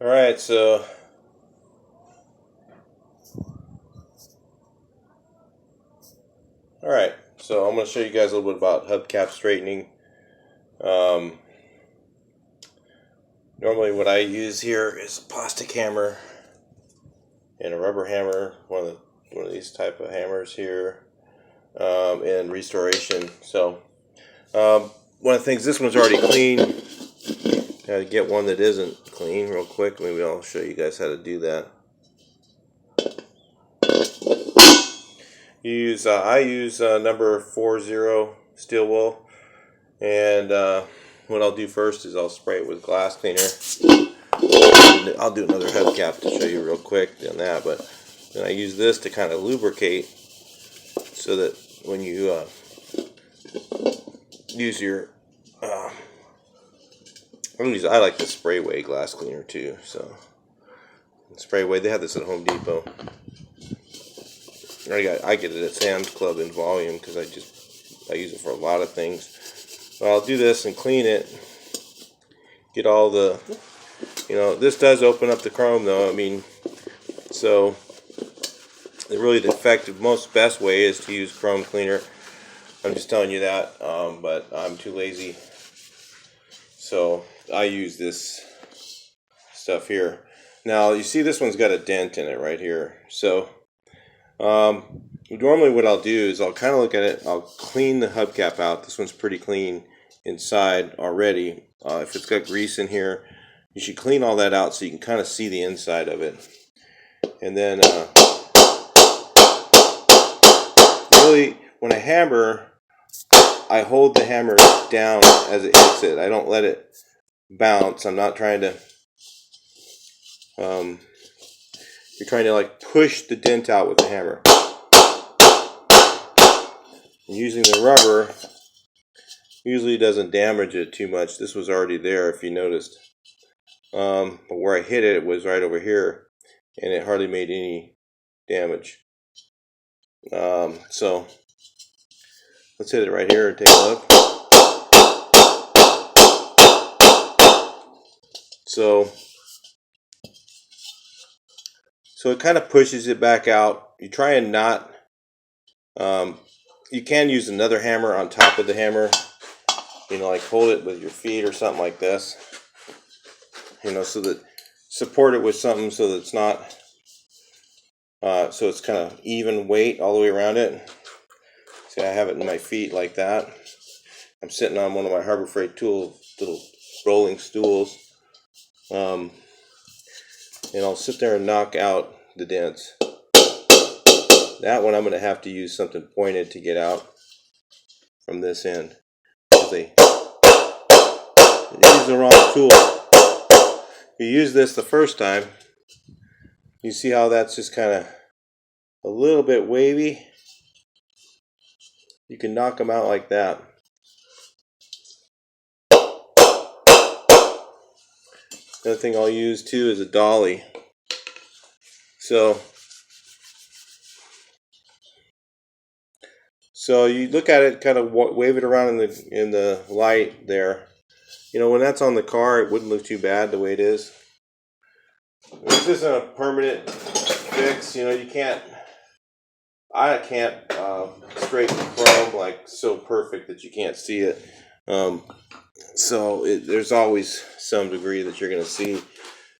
Alright, so I'm going to show you guys a little bit about hubcap straightening. Normally what I use here is a plastic hammer and a rubber hammer, one of these type of hammers here, and restoration. So one of the things, this one's already clean. Gotta get one that isn't clean real quick. Maybe I'll show you guys how to do that. I use number 40 steel wool, and what I'll do first is I'll spray it with glass cleaner. I'll do another hubcap to show you real quick on that, but then I use this to kind of lubricate so that when you use your I like the Sprayway glass cleaner too. So Sprayway, they have this at Home Depot. I get it at Sam's Club in volume because I use it for a lot of things. So I'll do this and clean it. Get all the, this does open up the chrome though. I mean, so really the effective, best way is to use chrome cleaner. I'm just telling you that, but I'm too lazy. So I use this stuff here. Now you see this one's got a dent in it right here. So normally what I'll do is I'll kind of look at it, I'll clean the hubcap out. This one's pretty clean inside already. If it's got grease in here, you should clean all that out so you can kind of see the inside of it. And then really when I hammer, I hold the hammer down as it hits it. I don't let it bounce. I'm not trying to you're trying to like push the dent out with the hammer. And using the rubber usually doesn't damage it too much. This was already there if you noticed. But where I hit it was right over here, and it hardly made any damage. So let's hit it right here and take a look. So it kind of pushes it back out. You try and not, you can use another hammer on top of the hammer, like hold it with your feet or something like this, so that support it with something so that it's not, so it's kind of even weight all the way around it. See, I have it in my feet like that. I'm sitting on one of my Harbor Freight tool little rolling stools. And I'll sit there and knock out the dents. That one I'm going to have to use something pointed to get out from this end. Because I use the wrong tool. If you use this the first time, you see how that's just kind of a little bit wavy. You can knock them out like that. Another thing I'll use too is a dolly. So you look at it, kind of wave it around in the light there. When that's on the car, it wouldn't look too bad the way it is. This isn't a permanent fix. I can't straighten chrome like so perfect that you can't see it. So there's always some degree that you're going to see,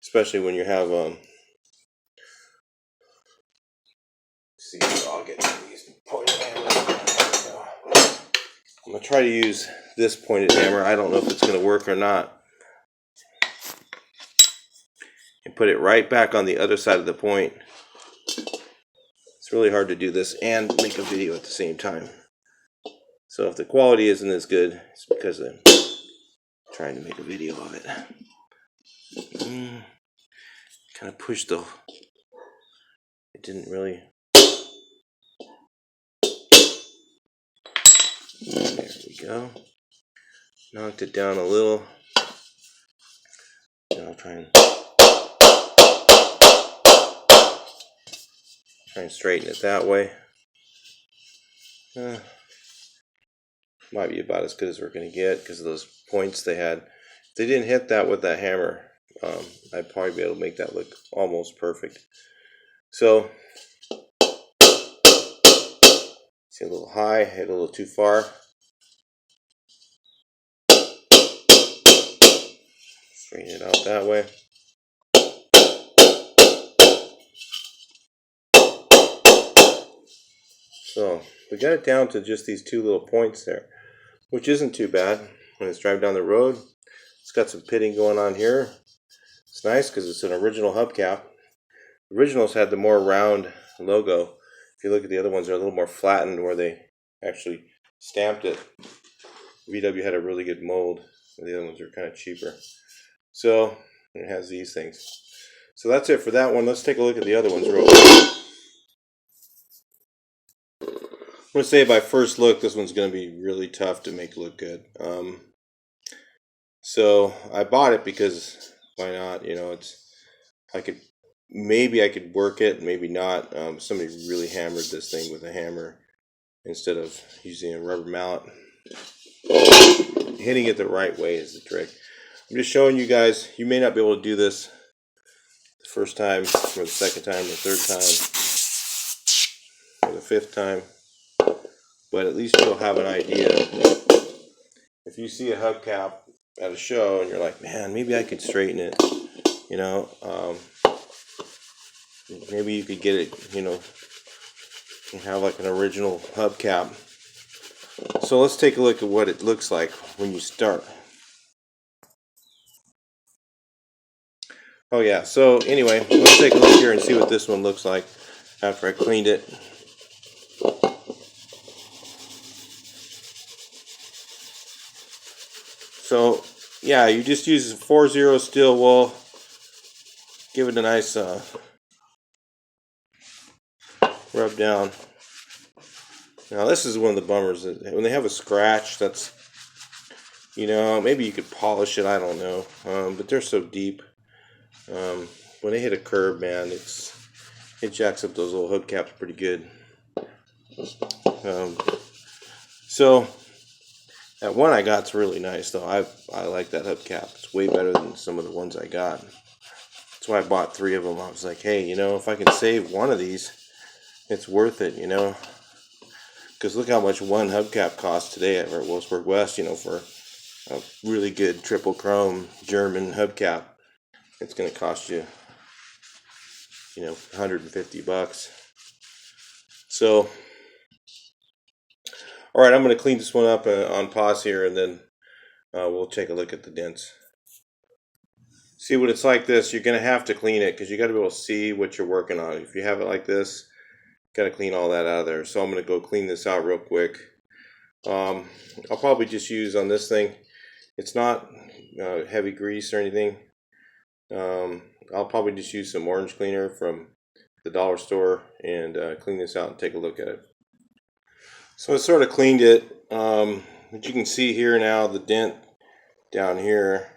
especially when you have see, I'll get these pointed hammers. I'm going to try to use this pointed hammer. I don't know if it's going to work or not. And put it right back on the other side of the point. It's really hard to do this and make a video at the same time. So if the quality isn't as good, it's because I'm trying to make a video of it. Kind of pushed though. It didn't really. There we go. Knocked it down a little. And I'll try and straighten it that way. Might be about as good as we're going to get because of those points they had. If they didn't hit that with that hammer, I'd probably be able to make that look almost perfect. So, see, a little high, hit a little too far. Straighten it out that way. So, we got it down to just these two little points there, which isn't too bad. When it's driving down the road, it's got some pitting going on here. It's nice because it's an original hubcap. Originals had the more round logo. If you look at the other ones, they're a little more flattened where they actually stamped it. VW had a really good mold. The other ones are kind of cheaper. So it has these things. So that's it for that one. Let's take a look at the other ones real quick. I'm going to say by first look, this one's going to be really tough to make look good. So I bought it because why not? You know, maybe I could work it, maybe not. Somebody really hammered this thing with a hammer instead of using a rubber mallet. Hitting it the right way is the trick. I'm just showing you guys. You may not be able to do this the first time, or the second time, or the third time, or the fifth time, but at least you'll have an idea. If you see a hubcap at a show and you're like, man, maybe I could straighten it, you know, maybe you could get it, you know, and have like an original hubcap. So let's take a look at what it looks like when you start. Oh yeah, so anyway, let's take a look here and see what this one looks like after I cleaned it. So yeah, you just use 4-0 steel wool. Give it a nice rub down. Now this is one of the bummers. When they have a scratch, that's, you know, maybe you could polish it, I don't know. But they're so deep. When they hit a curb, man, it jacks up those little hubcaps pretty good. So that one I got's really nice though. I like that hubcap. It's way better than some of the ones I got. That's why I bought 3 of them. I was like, hey, you know, if I can save one of these, it's worth it, you know. Because look how much one hubcap costs today at Wolfsburg West, you know, for a really good triple chrome German hubcap. It's going to cost you, you know, $150. So, all right, I'm going to clean this one up on pause here, and then we'll take a look at the dents. See what it's like this, you're going to have to clean it because you got to be able to see what you're working on. If you have it like this, got to clean all that out of there. So I'm going to go clean this out real quick. I'll probably just use on this thing. It's not heavy grease or anything. I'll probably just use some orange cleaner from the dollar store and clean this out and take a look at it. So I sort of cleaned it. But you can see here now the dent down here,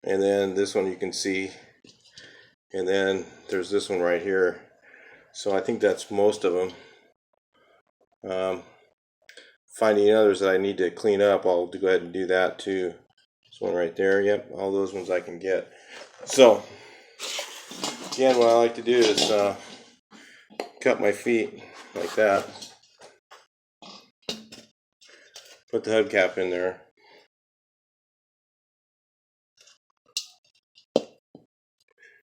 and then this one you can see, and then there's this one right here. So I think that's most of them. Finding others that I need to clean up, I'll go ahead and do that too. This one right there, yep, all those ones I can get. So again, what I like to do is cut my feet like that. Put the hubcap in there.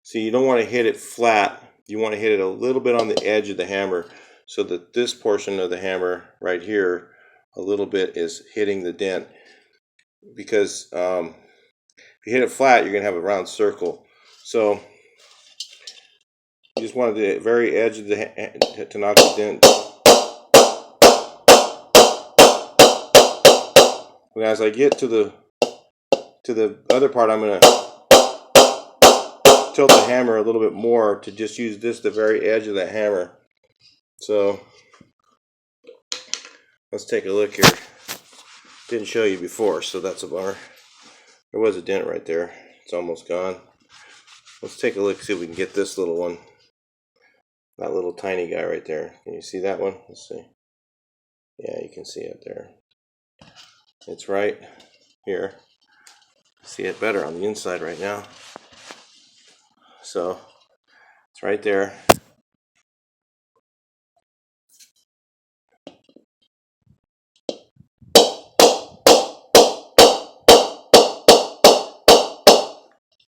See, you don't want to hit it flat. You want to hit it a little bit on the edge of the hammer so that this portion of the hammer right here a little bit is hitting the dent. Because if you hit it flat, you're going to have a round circle. So you just want the very edge of the to knock the dent. And as I get to the other part, I'm going to tilt the hammer a little bit more to just use this, the very edge of the hammer. So let's take a look here. Didn't show you before, so that's a bummer. There was a dent right there. It's almost gone. Let's take a look, see if we can get this little one. That little tiny guy right there. Can you see that one? Let's see. Yeah, you can see it there. It's right here. See it better on the inside right now. so it's right there.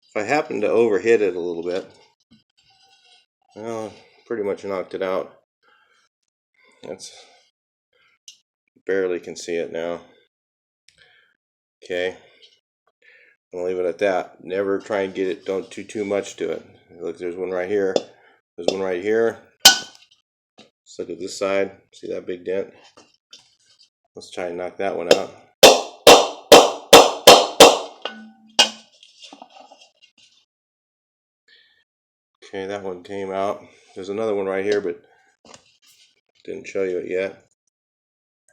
If I happen to overhit it a little bit, well, pretty much knocked it out. That's barely can see it now. Okay, I'm gonna leave it at that. Never try and get it, don't do too much to it. Look, there's one right here. There's one right here. Let's look at this side. See that big dent? Let's try and knock that one out. Okay, that one came out. There's another one right here, but didn't show you it yet.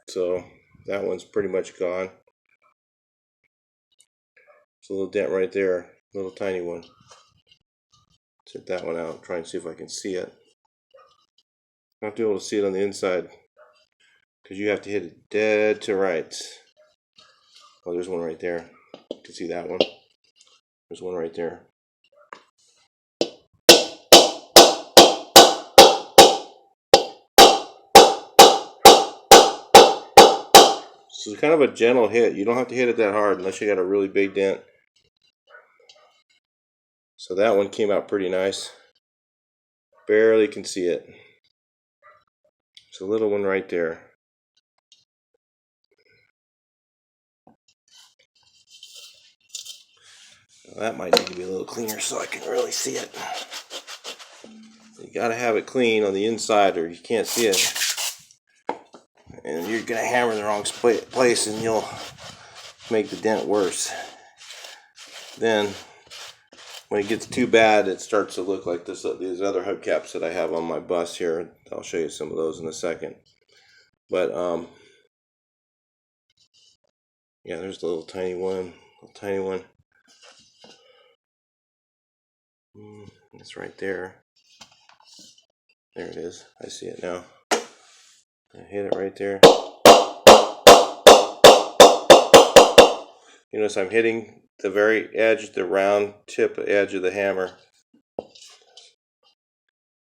So that one's pretty much gone. It's a little dent right there, little tiny one. Check that one out. Try and see if I can see it. I have to be able to see it on the inside because you have to hit it dead to rights. Oh, there's one right there. You can see that one. There's one right there. So it's kind of a gentle hit. You don't have to hit it that hard unless you got a really big dent. So that one came out pretty nice. Barely can see it. It's a little one right there. Well, that might need to be a little cleaner so I can really see it. You gotta have it clean on the inside or you can't see it. And you're gonna hammer in the wrong place and you'll make the dent worse. Then when it gets too bad, it starts to look like these other hubcaps that I have on my bus here. I'll show you some of those in a second. But yeah, there's the little tiny one. It's right there. There it is. I see it now. I hit it right there. You notice I'm hitting the very edge, the round tip edge of the hammer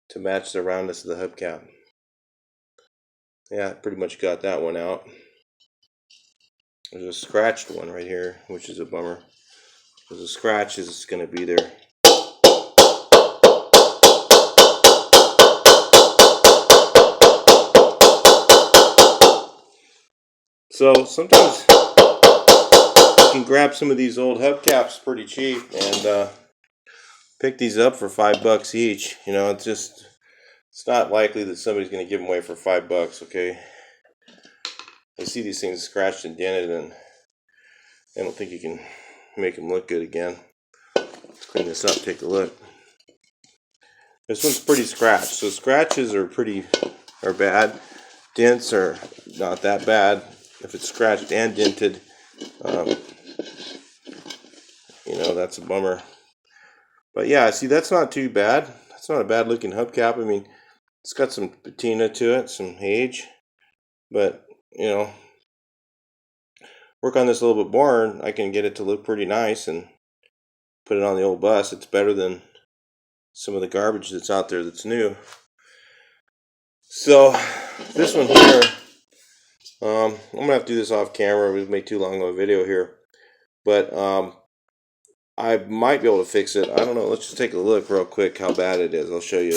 to match the roundness of the hubcap. Yeah, I pretty much got that one out. There's a scratched one right here, which is a bummer. Because the scratch is going to be there. So sometimes you can grab some of these old hubcaps pretty cheap and pick these up for $5 each. You know, it's not likely that somebody's going to give them away for $5. Okay, I see these things scratched and dented, and I don't think you can make them look good again. Let's clean this up. Take a look. This one's pretty scratched. So scratches are bad. Dents are not that bad. If it's scratched and dented, you know, that's a bummer. But yeah, see, that's not too bad. That's not a bad looking hubcap. I mean, it's got some patina to it, some age. But, you know, work on this a little bit more and I can get it to look pretty nice and put it on the old bus. It's better than some of the garbage that's out there that's new. So this one here, I'm gonna have to do this off camera. We've made too long of a video here, but I might be able to fix it. I don't know. Let's just take a look real quick how bad it is. I'll show you.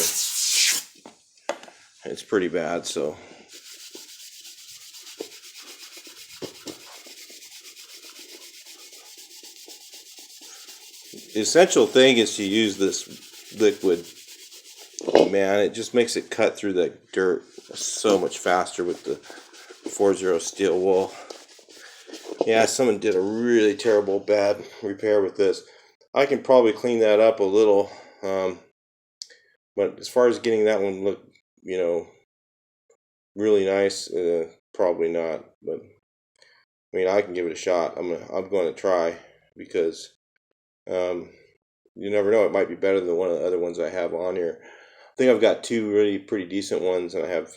It's pretty bad. So the essential thing is to use this liquid. Man, it just makes it cut through the dirt so much faster with the 4-0 steel wool. Yeah, someone did a really terrible bad repair with this. I can probably clean that up a little, but as far as getting that one look, you know, really nice, probably not. But I mean, I can give it a shot. I'm going to try because you never know. It might be better than one of the other ones I have on here. I think I've got two really pretty decent ones, and I have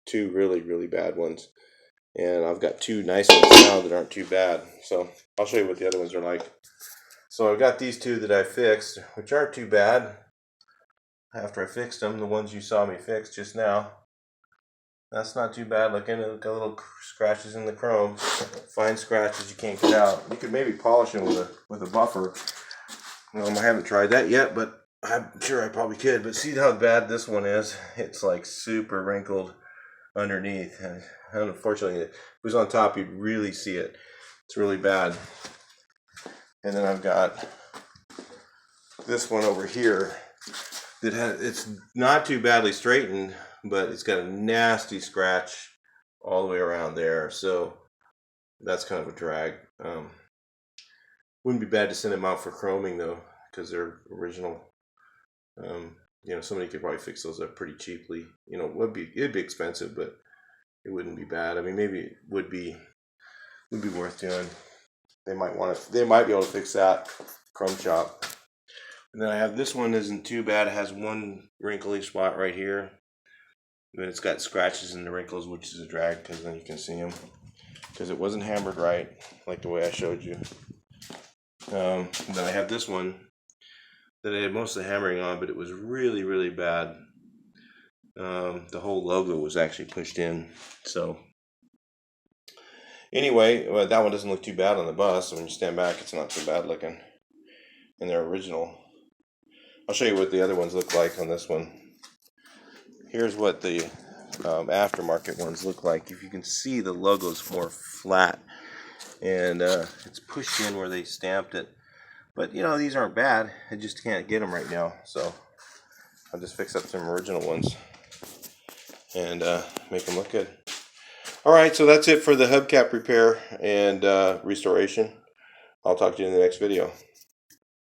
two really bad ones. And I've got two nice ones now that aren't too bad. So I'll show you what the other ones are like. So I've got these two that I fixed, which aren't too bad. after I fixed them, the ones you saw me fix just now. That's not too bad looking. It got little scratches in the chrome, fine scratches you can't get out. You could maybe polish them with a buffer. I haven't tried that yet, but I'm sure I probably could. But see how bad this one is? It's like super wrinkled underneath. And unfortunately, if it was on top, you'd really see it. It's really bad. And then I've got this one over here that it's not too badly straightened, but it's got a nasty scratch all the way around there. So that's kind of a drag. Wouldn't be bad to send them out for chroming though, because they're original. Somebody could probably fix those up pretty cheaply. It'd be expensive, but it wouldn't be bad. I mean, maybe it would be worth doing. They might be able to fix that chrome shop. And then I have this one isn't too bad. It has one wrinkly spot right here. And it's got scratches in the wrinkles, which is a drag because then you can see them. Because it wasn't hammered right, like the way I showed you. Then I have this one that I had most of the hammering on, but it was really, really bad. The whole logo was actually pushed in. So anyway, that one doesn't look too bad on the bus. When you stand back, it's not too bad looking. And they're original. I'll show you what the other ones look like on this one. Here's what the aftermarket ones look like. If you can see, the logo's more flat. And it's pushed in where they stamped it. But, these aren't bad. I just can't get them right now. So I'll just fix up some original ones and make them look good. Alright, so that's it for the hubcap repair and restoration. I'll talk to you in the next video.